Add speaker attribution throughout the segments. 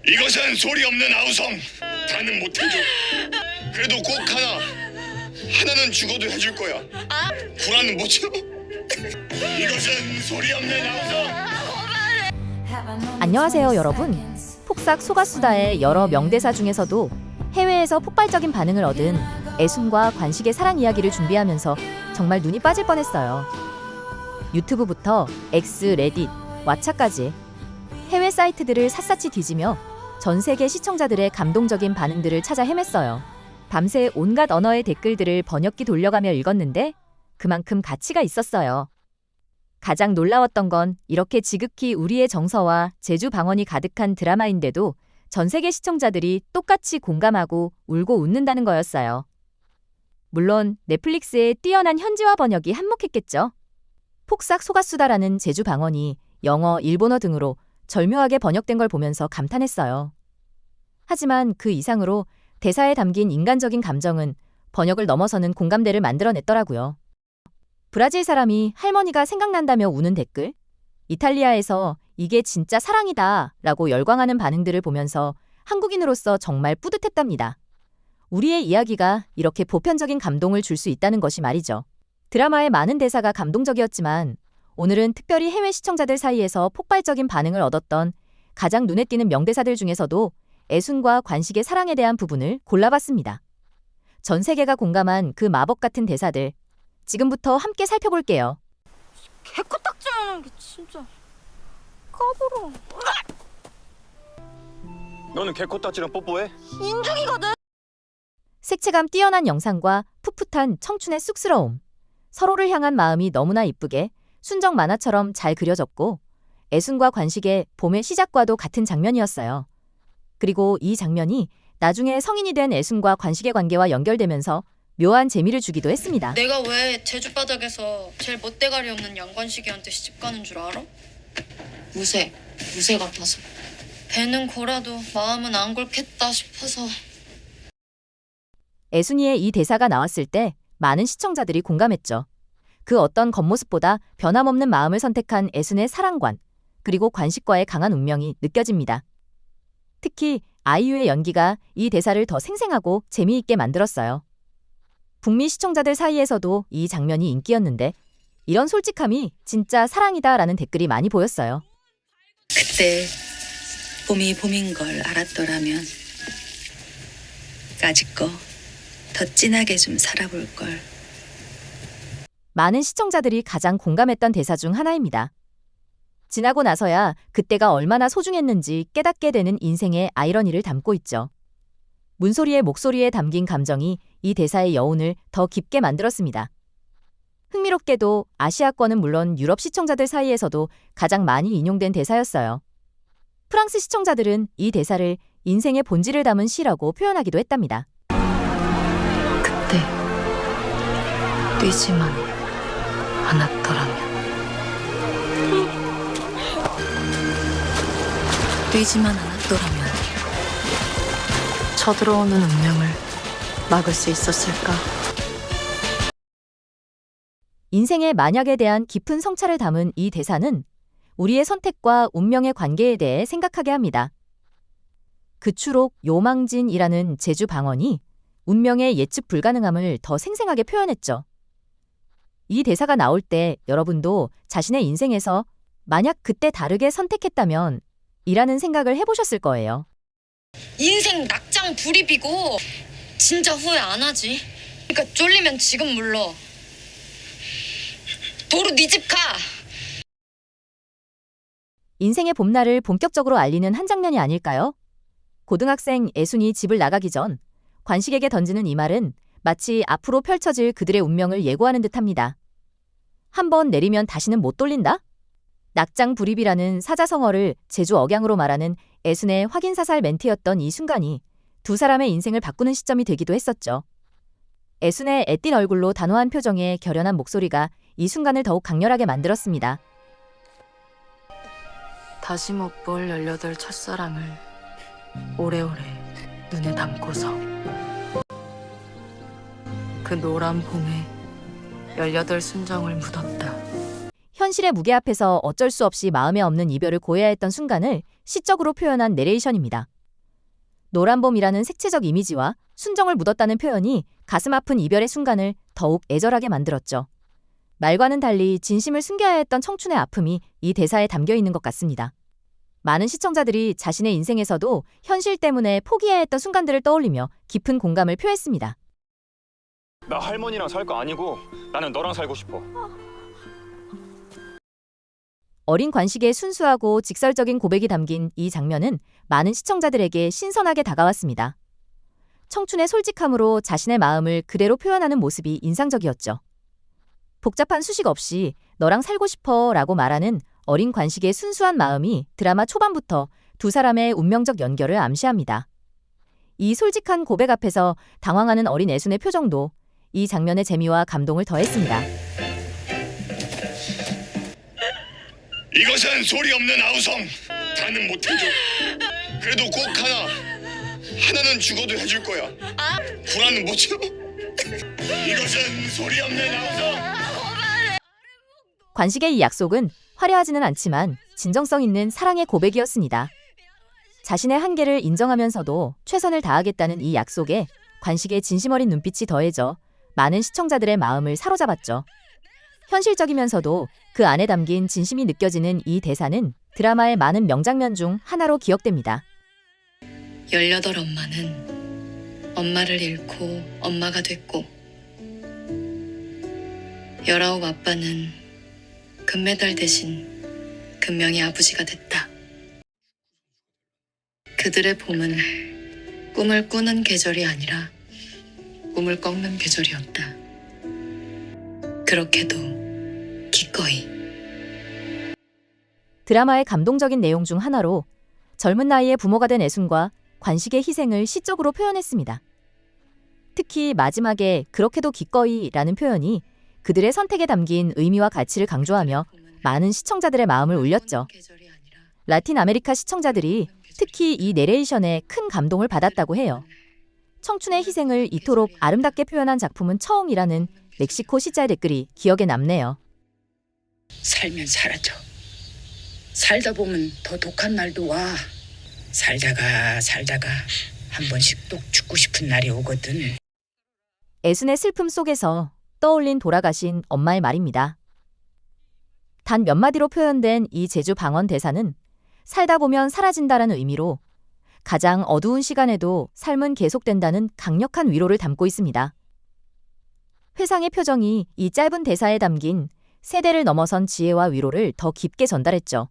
Speaker 1: 이것은 소리 없는 아우성. 다는 못해줘. 그래도 꼭 하나는 죽어도 해줄 거야. 불안은 못 쳐. 이것은 소리 없는 아우성.
Speaker 2: 안녕하세요 여러분. 폭삭 소가수다의 여러 명대사 중에서도 해외에서 폭발적인 반응을 얻은 애순과 관식의 사랑 이야기를 준비하면서 정말 눈이 빠질 뻔했어요. 유튜브부터 X, 레딧, 왓챠까지 해외 사이트들을 샅샅이 뒤지며 전 세계 시청자들의 감동적인 반응들을 찾아 헤맸어요. 밤새 온갖 언어의 댓글들을 번역기 돌려가며 읽었는데 그만큼 가치가 있었어요. 가장 놀라웠던 건 이렇게 지극히 우리의 정서와 제주 방언이 가득한 드라마인데도 전 세계 시청자들이 똑같이 공감하고 울고 웃는다는 거였어요. 물론 넷플릭스의 뛰어난 현지화 번역이 한몫했겠죠. 폭삭 소가수다라는 제주 방언이 영어, 일본어 등으로 절묘하게 번역된 걸 보면서 감탄했어요. 하지만 그 이상으로 대사에 담긴 인간적인 감정은 번역을 넘어서는 공감대를 만들어냈더라고요. 브라질 사람이 할머니가 생각난다며 우는 댓글, 이탈리아에서 이게 진짜 사랑이다 라고 열광하는 반응들을 보면서 한국인으로서 정말 뿌듯했답니다. 우리의 이야기가 이렇게 보편적인 감동을 줄 수 있다는 것이 말이죠. 드라마의 많은 대사가 감동적이었지만 오늘은 특별히 해외 시청자들 사이에서 폭발적인 반응을 얻었던 가장 눈에 띄는 명대사들 중에서도 애순과 관식의 사랑에 대한 부분을 골라봤습니다. 전 세계가 공감한 그 마법 같은 대사들, 지금부터 함께 살펴볼게요.
Speaker 3: 개코딱지하는 게 진짜 까불어.
Speaker 1: 너는 개코딱지랑 뽀뽀해?
Speaker 3: 인중이거든.
Speaker 2: 색채감 뛰어난 영상과 풋풋한 청춘의 쑥스러움, 서로를 향한 마음이 너무나 이쁘게 순정 만화처럼 잘 그려졌고 애순과 관식의 봄의 시작과도 같은 장면이었어요. 그리고 이 장면이 나중에 성인이 된 애순과 관식의 관계와 연결되면서 묘한 재미를 주기도 했습니다.
Speaker 4: 내가 왜 제주 바닥에서 제일 멋대가리 없는 양관식이한테 시집가는 줄 알아? 무쇠 같아서. 배는 고라도 마음은 안 골겠다 싶어서.
Speaker 2: 애순이의 이 대사가 나왔을 때 많은 시청자들이 공감했죠. 그 어떤 겉모습보다 변함없는 마음을 선택한 애순의 사랑관, 그리고 관식과의 강한 운명이 느껴집니다. 특히 아이유의 연기가 이 대사를 더 생생하고 재미있게 만들었어요. 북미 시청자들 사이에서도 이 장면이 인기였는데 이런 솔직함이 진짜 사랑이다라는 댓글이 많이 보였어요.
Speaker 5: 그때 봄이 봄인 걸 알았더라면 까짓거 더 진하게 좀 살아볼 걸.
Speaker 2: 많은 시청자들이 가장 공감했던 대사 중 하나입니다. 지나고 나서야 그때가 얼마나 소중했는지 깨닫게 되는 인생의 아이러니를 담고 있죠. 문소리의 목소리에 담긴 감정이 이 대사의 여운을 더 깊게 만들었습니다. 흥미롭게도 아시아권은 물론 유럽 시청자들 사이에서도 가장 많이 인용된 대사였어요. 프랑스 시청자들은 이 대사를 인생의 본질을 담은 시라고 표현하기도 했답니다.
Speaker 5: 그때 뛰지만 않았더라면 뛰지만 않았더라면 쳐들어오는 운명을 막을 수 있었을까?
Speaker 2: 인생의 만약에 대한 깊은 성찰을 담은 이 대사는 우리의 선택과 운명의 관계에 대해 생각하게 합니다. 그추록 요망진이라는 제주 방언이 운명의 예측 불가능함을 더 생생하게 표현했죠. 이 대사가 나올 때 여러분도 자신의 인생에서 만약 그때 다르게 선택했다면 이라는 생각을 해보셨을 거예요.
Speaker 4: 인생 낙장 불입이고 진짜 후회 안 하지. 그러니까 쫄리면 지금 물러. 도로 네 집 가.
Speaker 2: 인생의 봄날을 본격적으로 알리는 한 장면이 아닐까요? 고등학생 애순이 집을 나가기 전 관식에게 던지는 이 말은 마치 앞으로 펼쳐질 그들의 운명을 예고하는 듯합니다. 한 번 내리면 다시는 못 돌린다? 낙장불입이라는 사자성어를 제주 억양으로 말하는 애순의 확인사살 멘트였던 이 순간이 두 사람의 인생을 바꾸는 시점이 되기도 했었죠. 애순의 애띤 얼굴로 단호한 표정에 결연한 목소리가 이 순간을 더욱 강렬하게 만들었습니다.
Speaker 5: 다시 못 볼 18 첫사랑을 오래오래 눈에 담고서 그 노란 봄에 18 순정을 묻었다.
Speaker 2: 현실의 무게 앞에서 어쩔 수 없이 마음에 없는 이별을 고해야 했던 순간을 시적으로 표현한 내레이션입니다. 노란봄이라는 색채적 이미지와 순정을 묻었다는 표현이 가슴 아픈 이별의 순간을 더욱 애절하게 만들었죠. 말과는 달리 진심을 숨겨야 했던 청춘의 아픔이 이 대사에 담겨 있는 것 같습니다. 많은 시청자들이 자신의 인생에서도 현실 때문에 포기해야 했던 순간들을 떠올리며 깊은 공감을 표했습니다.
Speaker 6: 나 할머니랑 살 거 아니고 나는 너랑 살고 싶어.
Speaker 2: 어린 관식의 순수하고 직설적인 고백이 담긴 이 장면은 많은 시청자들에게 신선하게 다가왔습니다. 청춘의 솔직함으로 자신의 마음을 그대로 표현하는 모습이 인상적이었죠. 복잡한 수식 없이 너랑 살고 싶어 라고 말하는 어린 관식의 순수한 마음이 드라마 초반부터 두 사람의 운명적 연결을 암시합니다. 이 솔직한 고백 앞에서 당황하는 어린 애순의 표정도 이 장면의 재미와 감동을 더했습니다.
Speaker 1: 이것은 소리 없는 아우성. 다는 못해줘. 그래도 꼭 하나는 죽어도 해줄 거야. 불안은 못 쳐. 이것은 소리 없는 아우성.
Speaker 2: 관식의 이 약속은 화려하지는 않지만 진정성 있는 사랑의 고백이었습니다. 자신의 한계를 인정하면서도 최선을 다하겠다는 이 약속에 관식의 진심 어린 눈빛이 더해져 많은 시청자들의 마음을 사로잡았죠. 현실적이면서도 그 안에 담긴 진심이 느껴지는 이 대사는 드라마의 많은 명장면 중 하나로 기억됩니다.
Speaker 4: 18 엄마는 엄마를 잃고 엄마가 됐고 19 아빠는 금메달 대신 금명의 아버지가 됐다. 그들의 봄은 꿈을 꾸는 계절이 아니라 꿈을 꺾는 계절이었다. 그렇게도 기꺼이.
Speaker 2: 드라마의 감동적인 내용 중 하나로 젊은 나이에 부모가 된 애순과 관식의 희생을 시적으로 표현했습니다. 특히 마지막에 그렇게도 기꺼이라는 표현이 그들의 선택에 담긴 의미와 가치를 강조하며 많은 시청자들의 마음을 울렸죠. 라틴 아메리카 시청자들이 특히 이 내레이션에 큰 감동을 받았다고 해요. 청춘의 희생을 이토록 아름답게 표현한 작품은 처음이라는 멕시코 시자의 댓글이 기억에 남네요.
Speaker 7: 살면 사라져. 살다 보면 더 독한 날도 와. 살다가 한 번씩 또 죽고 싶은 날이 오거든.
Speaker 2: 애순의 슬픔 속에서 떠올린 돌아가신 엄마의 말입니다. 단 몇 마디로 표현된 이 제주 방언 대사는 살다 보면 사라진다라는 의미로 가장 어두운 시간에도 삶은 계속된다는 강력한 위로를 담고 있습니다. 회상의 표정이 이 짧은 대사에 담긴 세대를 넘어선 지혜와 위로를 더 깊게 전달했죠.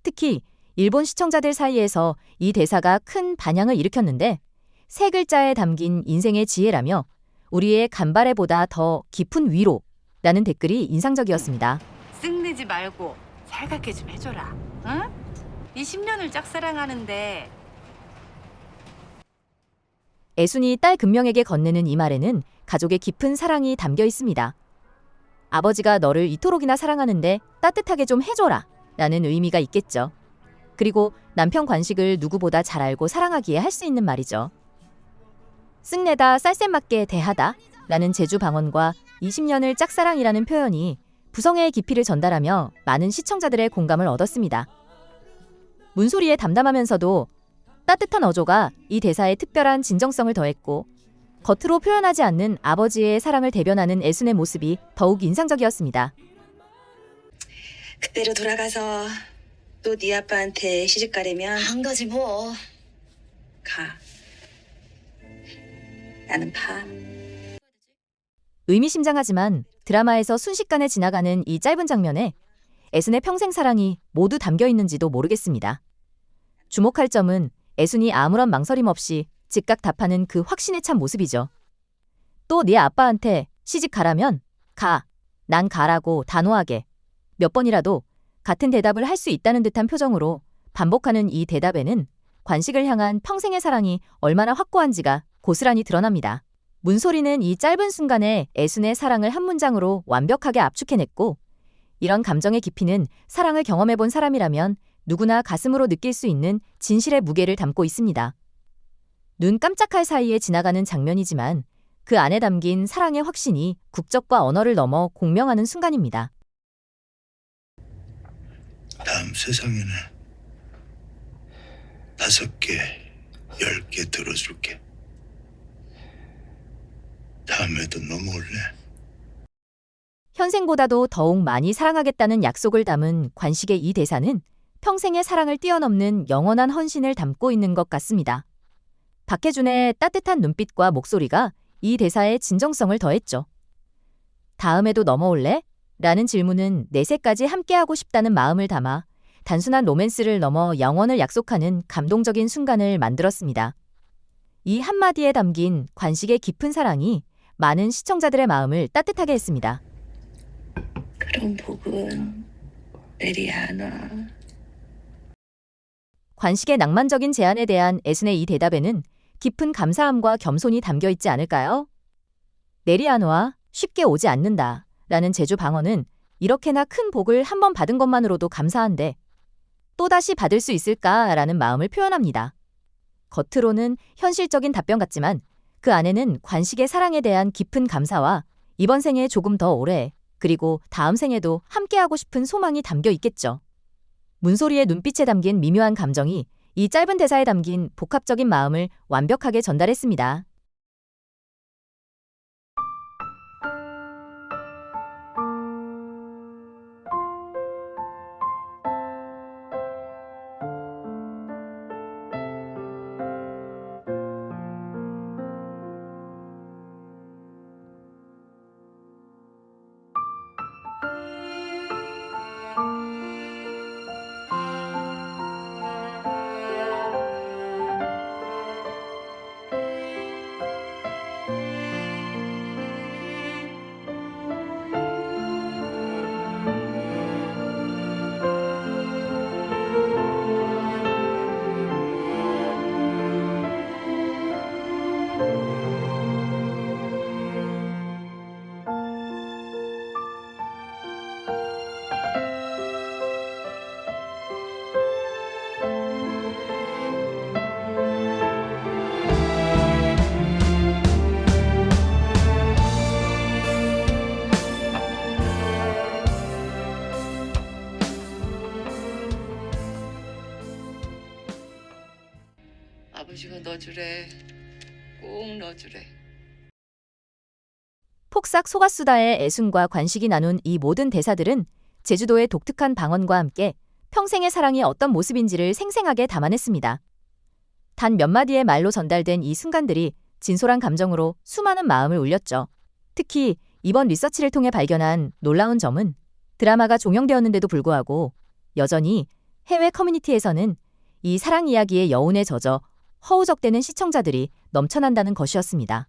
Speaker 2: 특히 일본 시청자들 사이에서 이 대사가 큰 반향을 일으켰는데 세 글자에 담긴 인생의 지혜라며 우리의 간발에보다 더 깊은 위로라는 댓글이 인상적이었습니다.
Speaker 8: 쓱내지 말고 살갑게 좀 해줘라. 응? 이 10년을 짝사랑하는데
Speaker 2: 애순이 딸 금명에게 건네는 이 말에는 가족의 깊은 사랑이 담겨 있습니다. 아버지가 너를 이토록이나 사랑하는데 따뜻하게 좀 해줘라 라는 의미가 있겠죠. 그리고 남편 관식을 누구보다 잘 알고 사랑하기에 할 수 있는 말이죠. 쓱내다 쌀쌀맞게 대하다 라는 제주 방언과 20년을 짝사랑이라는 표현이 부성애의 깊이를 전달하며 많은 시청자들의 공감을 얻었습니다. 문소리에 담담하면서도 따뜻한 어조가 이 대사에 특별한 진정성을 더했고 겉으로 표현하지 않는 아버지의 사랑을 대변하는 애순의 모습이 더욱 인상적이었습니다.
Speaker 9: 그때로 돌아가서 또 네 아빠한테 시집 가려면
Speaker 4: 한 가지 뭐.
Speaker 9: 가. 나는 파.
Speaker 2: 의미심장하지만 드라마에서 순식간에 지나가는 이 짧은 장면에 애순의 평생 사랑이 모두 담겨 있는지도 모르겠습니다. 주목할 점은 애순이 아무런 망설임 없이 즉각 답하는 그 확신에 찬 모습이죠. 또 네 아빠한테 시집 가라면 가, 난 가라고 단호하게 몇 번이라도 같은 대답을 할 수 있다는 듯한 표정으로 반복하는 이 대답에는 관식을 향한 평생의 사랑이 얼마나 확고한지가 고스란히 드러납니다. 문소리는 이 짧은 순간에 애순의 사랑을 한 문장으로 완벽하게 압축해냈고 이런 감정의 깊이는 사랑을 경험해본 사람이라면 누구나 가슴으로 느낄 수 있는 진실의 무게를 담고 있습니다. 눈 깜짝할 사이에 지나가는 장면이지만 그 안에 담긴 사랑의 확신이 국적과 언어를 넘어 공명하는 순간입니다.
Speaker 1: 다음 세상에는 5개, 10개 들어줄게. 다음에도 넘어올래?
Speaker 2: 현생보다도 더욱 많이 사랑하겠다는 약속을 담은 관식의 이 대사는 평생의 사랑을 뛰어넘는 영원한 헌신을 담고 있는 것 같습니다. 박해준의 따뜻한 눈빛과 목소리가 이 대사의 진정성을 더했죠. 다음에도 넘어올래? 라는 질문은 내세까지 함께하고 싶다는 마음을 담아 단순한 로맨스를 넘어 영원을 약속하는 감동적인 순간을 만들었습니다. 이 한마디에 담긴 관식의 깊은 사랑이 많은 시청자들의 마음을 따뜻하게 했습니다.
Speaker 9: 그런 복은 내리 안 와.
Speaker 2: 관식의 낭만적인 제안에 대한 애순의 이 대답에는 깊은 감사함과 겸손이 담겨 있지 않을까요? 내리 안 와, 쉽게 오지 않는다 라는 제주 방언은 이렇게나 큰 복을 한 번 받은 것만으로도 감사한데 또다시 받을 수 있을까라는 마음을 표현합니다. 겉으로는 현실적인 답변 같지만 그 안에는 관식의 사랑에 대한 깊은 감사와 이번 생에 조금 더 오래 그리고 다음 생에도 함께하고 싶은 소망이 담겨 있겠죠. 문소리의 눈빛에 담긴 미묘한 감정이 이 짧은 대사에 담긴 복합적인 마음을 완벽하게 전달했습니다.
Speaker 7: 아버지가 넣어주래. 꼭 넣어주래.
Speaker 2: 폭삭 소가수다의 애순과 관식이 나눈 이 모든 대사들은 제주도의 독특한 방언과 함께 평생의 사랑이 어떤 모습인지를 생생하게 담아냈습니다. 단 몇 마디의 말로 전달된 이 순간들이 진솔한 감정으로 수많은 마음을 울렸죠. 특히 이번 리서치를 통해 발견한 놀라운 점은 드라마가 종영되었는데도 불구하고 여전히 해외 커뮤니티에서는 이 사랑 이야기의 여운에 젖어 허우적대는 시청자들이 넘쳐난다는 것이었습니다.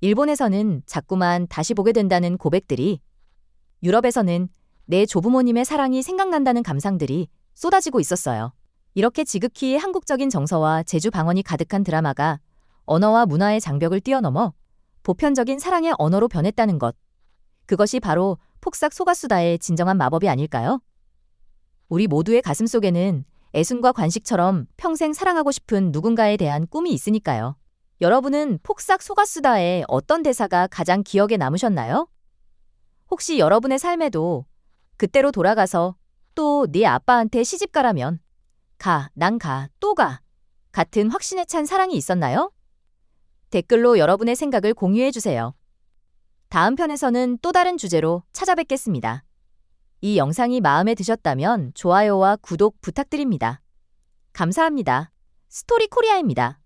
Speaker 2: 일본에서는 자꾸만 다시 보게 된다는 고백들이, 유럽에서는 내 조부모님의 사랑이 생각난다는 감상들이 쏟아지고 있었어요. 이렇게 지극히 한국적인 정서와 제주 방언이 가득한 드라마가 언어와 문화의 장벽을 뛰어넘어 보편적인 사랑의 언어로 변했다는 것. 그것이 바로 폭삭 소가수다의 진정한 마법이 아닐까요? 우리 모두의 가슴 속에는 애순과 관식처럼 평생 사랑하고 싶은 누군가에 대한 꿈이 있으니까요. 여러분은 폭삭 소가수다의 어떤 대사가 가장 기억에 남으셨나요? 혹시 여러분의 삶에도 그때로 돌아가서 또 네 아빠한테 시집가라면 가, 난 가, 또 가 같은 확신에 찬 사랑이 있었나요? 댓글로 여러분의 생각을 공유해주세요. 다음 편에서는 또 다른 주제로 찾아뵙겠습니다. 이 영상이 마음에 드셨다면 좋아요와 구독 부탁드립니다. 감사합니다. 스토리 코리아입니다.